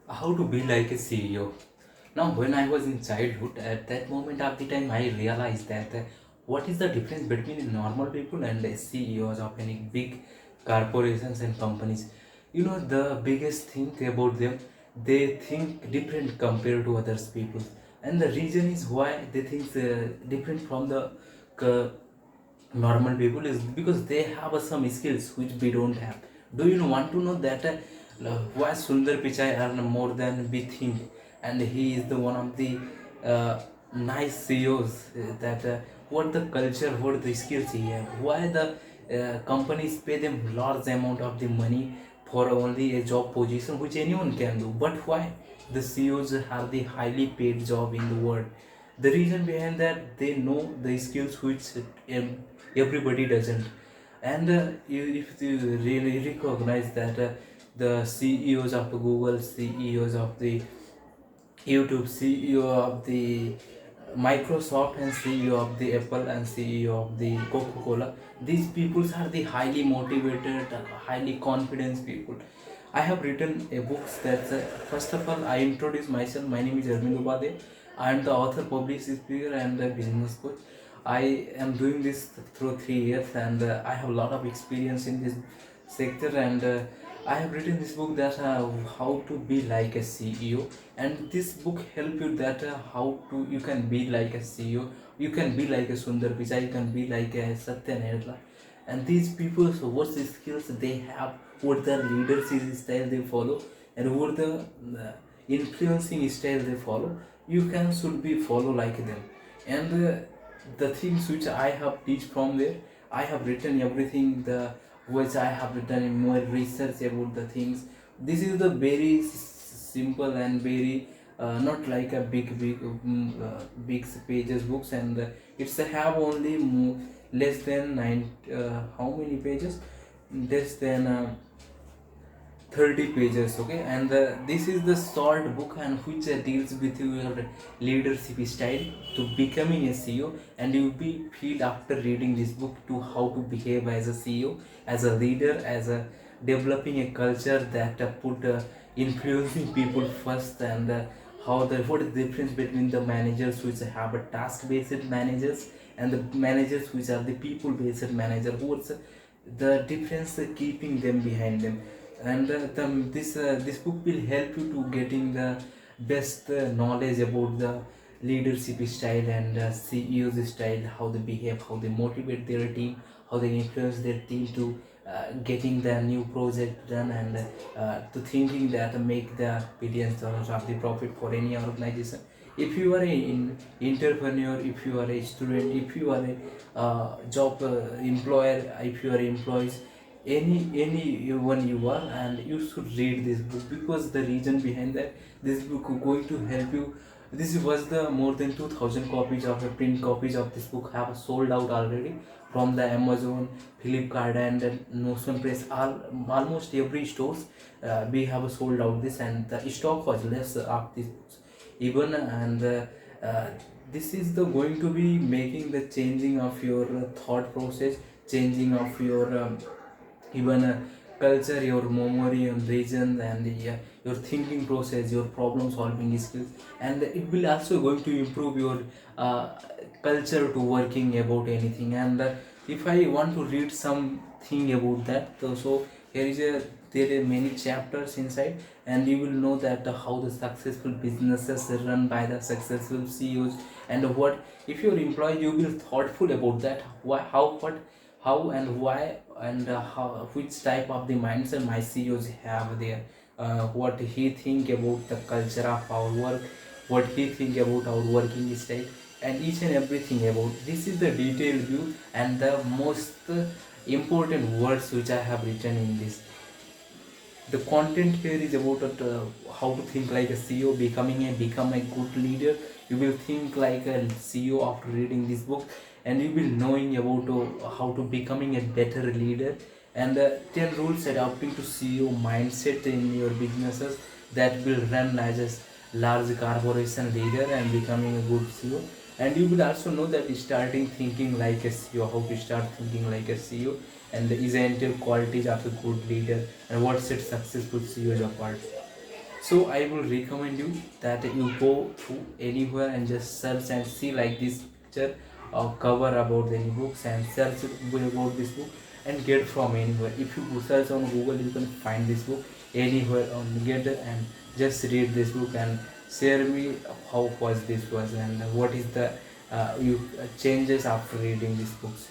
How to be like a CEO. Now, when I was in childhood, at that moment of the time, I realized that what is the difference between normal people and the CEOs of any big corporations and companies. You know, the biggest thing about them, they think different compared to others people, and the reason is why they think different from the uh, normal people is because they have some skills which we don't have. Do you want to know that why Sundar Pichai earn more than we think, and he is the one of the nice CEOs that what the culture, what the skills he have, why the companies pay them large amount of the money for only a job position which anyone can do, but why the CEOs have the highly paid job in the world. The reason behind that, they know the skills which everybody doesn't. And if you really recognize that the CEOs of Google, CEOs of the YouTube, CEO of the Microsoft, and CEO of the Apple, and CEO of the Coca-Cola, these people are the highly motivated, highly confident people. I have written a book that first of all I introduce myself. My name is Arvind Upadhyay. I am the author, public speaker, and a business coach. I am doing this through 3 years, and I have a lot of experience in this sector. And I have written this book that how to be like a CEO, and this book help you that how to you can be like a CEO, you can be like a Sundar Pichai, you can be like a Satya Nadella, and these people, so what the skills they have, what the leadership style they follow, and what the influencing style they follow, you can should be follow like them. And the things which I have teach from there, I have written everything the which I have written in more research about the things. This is the very simple and very not like a big pages books, and it's have only less than nine how many pages, less than 30 pages, okay. And this is the short book, and which deals with your leadership style to becoming a CEO, and you will be feel after reading this book to how to behave as a CEO, as a leader, as a developing a culture that put influencing people first. And how the what is the difference between the managers which have a task based managers, and the managers which are the people based manager, what's the difference keeping them behind them. And this book will help you to getting the best knowledge about the leadership style and CEO's style, how they behave, how they motivate their team, how they influence their team to getting the new project done, and to thinking that make the billions dollars of the profit for any organization. If you are an entrepreneur, if you are a student, if you are a job employer, if you are employees, anyone you are, and you should read this book, because the reason behind that, this book is going to help you. This was the more than 2000 copies of a print copies of this book have sold out already from the Amazon, Flipkart, and Notion Press. Almost every stores we have sold out this, and the stock was less of these books even. And this is the going to be making the changing of your thought process, changing of your even culture, your memory and region, and your thinking process, your problem solving skills. And it will also going to improve your uh, culture to working about anything. And if I want to read something about that, so here is a there are many chapters inside, and you will know that how the successful businesses are run by the successful CEOs, and what if your employee, you will thoughtful about that, why, how and why, and how, which type of the mindset my CEOs have there, what he think about the culture of our work, what he think about our working style, and each and everything about this is the detailed view, and the most important words which I have written in this. The content here is about how to think like a CEO, become a good leader. You will think like a CEO after reading this book, and you will knowing about how to becoming a better leader, and 10 rules adapting to CEO mindset in your businesses that will run as a large corporation leader and becoming a good CEO. And you will also know that starting thinking like a CEO, how to start thinking like a CEO, and the essential qualities of a good leader, and what sets successful CEOs apart. So I will recommend you that you go to anywhere and just search and see like this picture or cover about any books and search about this book and get from anywhere. If you search on Google, you can find this book anywhere on get and just read this book and share me how was this was and what is the you changes after reading these books.